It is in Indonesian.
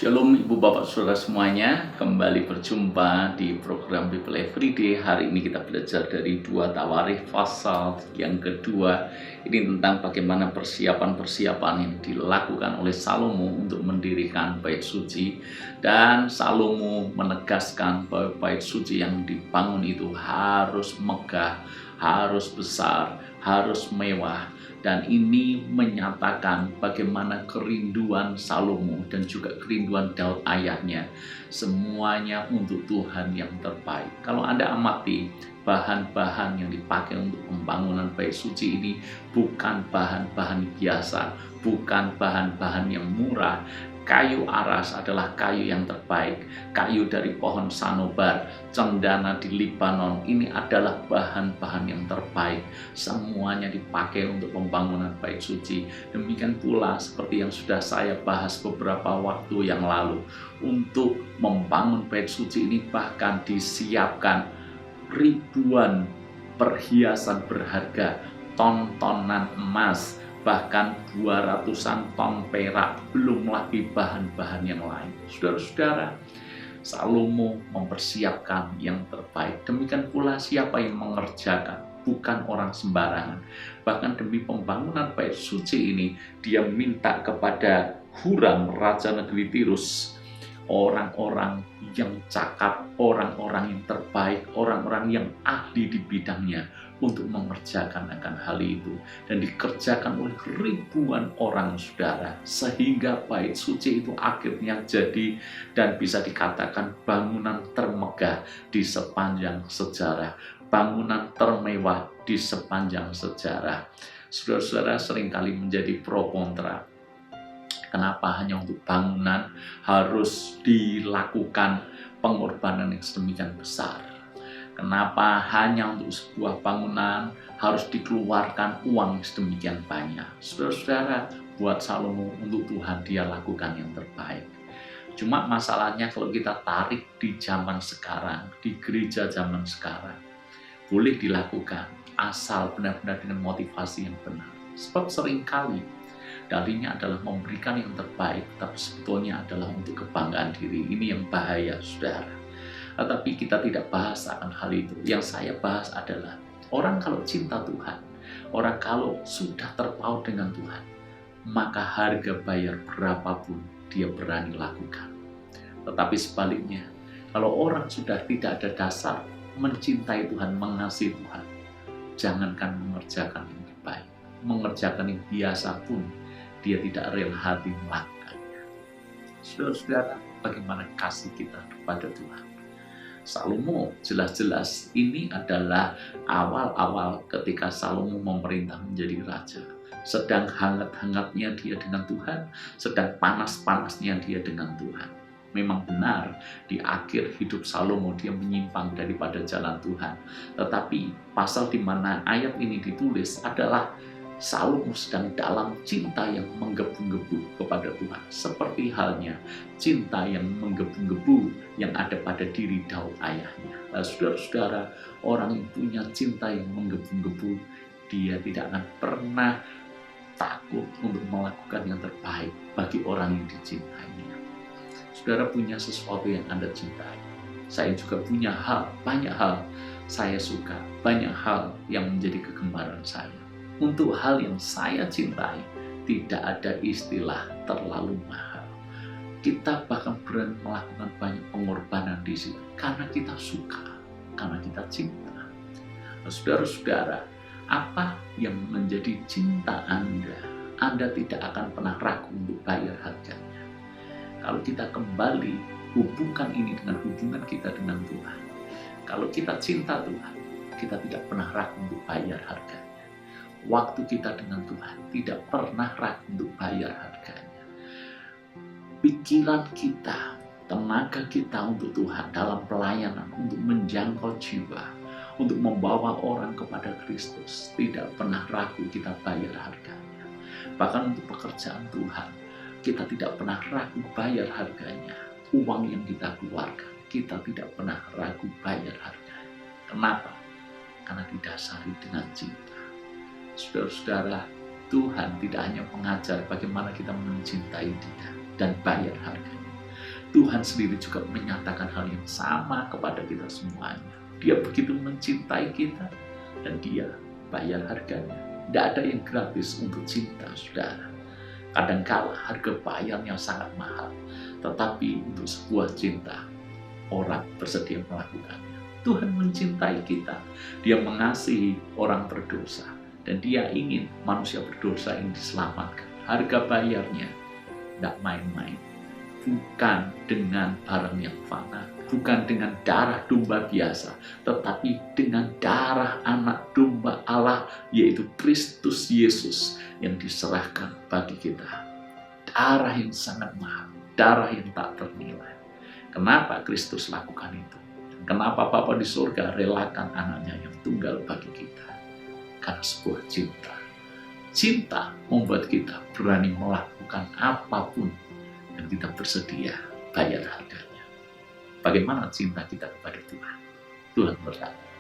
Shalom Ibu Bapak Saudara semuanya, kembali berjumpa di program Bible Everyday. Hari ini kita belajar dari 2 Tawarikh pasal yang kedua. Ini tentang bagaimana persiapan-persiapan yang dilakukan oleh Salomo untuk mendirikan bait suci. Dan Salomo menegaskan bahwa bait suci yang dibangun itu harus megah, harus besar, harus mewah. Dan ini menyatakan bagaimana kerinduan Salomo dan juga kerinduan Daud ayahnya. Semuanya untuk Tuhan yang terbaik. Kalau Anda amati bahan-bahan yang dipakai untuk pembangunan bait suci ini bukan bahan-bahan biasa, bukan bahan-bahan yang murah. Kayu aras adalah kayu yang terbaik. Kayu dari pohon sanobar, cendana di Libanon, ini adalah bahan-bahan yang terbaik. Semuanya dipakai untuk pembangunan bait suci. Demikian pula seperti yang sudah saya bahas beberapa waktu yang lalu. Untuk membangun bait suci ini bahkan disiapkan ribuan perhiasan berharga, ton-tonan emas, bahkan 200-an ton perak, belum lagi bahan-bahan yang lain. Saudara-saudara, Salomo mempersiapkan yang terbaik. Demikian pula siapa yang mengerjakan, bukan orang sembarangan. Bahkan demi pembangunan bait suci ini, dia minta kepada Huram, Raja Negeri Tirus, orang-orang yang cakap, orang-orang yang terbaik, orang-orang yang ahli di bidangnya untuk mengerjakan akan hal itu. Dan dikerjakan oleh ribuan orang, saudara, sehingga bait suci itu akhirnya jadi dan bisa dikatakan bangunan termegah di sepanjang sejarah, bangunan termewah di sepanjang sejarah. Saudara-saudara, seringkali menjadi pro kontra. Kenapa hanya untuk bangunan harus dilakukan pengorbanan yang sedemikian besar? Kenapa hanya untuk sebuah bangunan harus dikeluarkan uang sedemikian banyak? Saudara-saudara, buat Salomo, untuk Tuhan dia lakukan yang terbaik. Cuma masalahnya kalau kita tarik di zaman sekarang, di gereja zaman sekarang, boleh dilakukan asal benar-benar dengan motivasi yang benar. Sebab seringkali darinya adalah memberikan yang terbaik, tapi sebetulnya adalah untuk kebanggaan diri. Ini yang bahaya, saudara. Tetapi kita tidak bahas akan hal itu. Yang saya bahas adalah orang kalau cinta Tuhan, orang kalau sudah terpaut dengan Tuhan, maka harga bayar berapapun dia berani lakukan. Tetapi sebaliknya, kalau orang sudah tidak ada dasar mencintai Tuhan, mengasihi Tuhan, jangankan mengerjakan yang terbaik, mengerjakan yang biasa pun dia tidak rela hati melakukannya. Saudara-saudara, bagaimana kasih kita kepada Tuhan? Salomo jelas-jelas ini adalah awal-awal ketika Salomo memerintah menjadi raja. Sedang hangat-hangatnya dia dengan Tuhan, sedang panas-panasnya dia dengan Tuhan. Memang benar di akhir hidup Salomo dia menyimpang daripada jalan Tuhan. Tetapi pasal di mana ayat ini ditulis adalah Salomo sedang dalam cinta yang menggebu-gebu kepada Tuhan. Seperti halnya cinta yang menggebu-gebu yang ada pada diri Daud ayahnya. Nah, saudara-saudara, orang yang punya cinta yang menggebu-gebu, dia tidak akan pernah takut untuk melakukan yang terbaik bagi orang yang dicintainya. Saudara punya sesuatu yang Anda cintai. Saya juga punya banyak hal saya suka, banyak hal yang menjadi kegemaran saya. Untuk hal yang saya cintai, tidak ada istilah terlalu mahal. Kita bahkan berani melakukan banyak pengorbanan di situ karena kita suka, karena kita cinta. Nah, saudara-saudara, apa yang menjadi cinta Anda? Anda tidak akan pernah ragu untuk bayar harganya. Kalau kita kembali hubungkan ini dengan hubungan kita dengan Tuhan. Kalau kita cinta Tuhan, kita tidak pernah ragu untuk bayar harganya. Waktu kita dengan Tuhan tidak pernah ragu untuk bayar harganya. Pikiran kita, tenaga kita untuk Tuhan dalam pelayanan, untuk menjangkau jiwa, untuk membawa orang kepada Kristus, tidak pernah ragu kita bayar harganya. Bahkan untuk pekerjaan Tuhan, kita tidak pernah ragu bayar harganya. Uang yang kita keluarkan, kita tidak pernah ragu bayar harganya. Kenapa? Karena didasari dengan cinta. Saudara-saudara, Tuhan tidak hanya mengajar bagaimana kita mencintai Dia dan bayar harganya, Tuhan sendiri juga menyatakan hal yang sama kepada kita semuanya. Dia begitu mencintai kita dan dia bayar harganya. Tidak ada yang gratis untuk cinta, saudara. Kadangkala harga bayarnya sangat mahal, tetapi untuk sebuah cinta, orang bersedia melakukannya. Tuhan mencintai kita, dia mengasihi orang berdosa, dan dia ingin manusia berdosa ini diselamatkan. Harga bayarnya tidak main-main, bukan dengan barang yang fana, bukan dengan darah domba biasa, tetapi dengan darah anak domba Allah, yaitu Kristus Yesus yang diserahkan bagi kita. Darah yang sangat mahal, darah yang tak ternilai. Kenapa Kristus lakukan itu? Kenapa Bapa di surga relakan anaknya yang tunggal bagi kita? Karena sebuah cinta. Cinta membuat kita berani melakukan apapun dan kita bersedia bayar harganya. Bagaimana cinta kita kepada Tuhan? Tuhan berkata,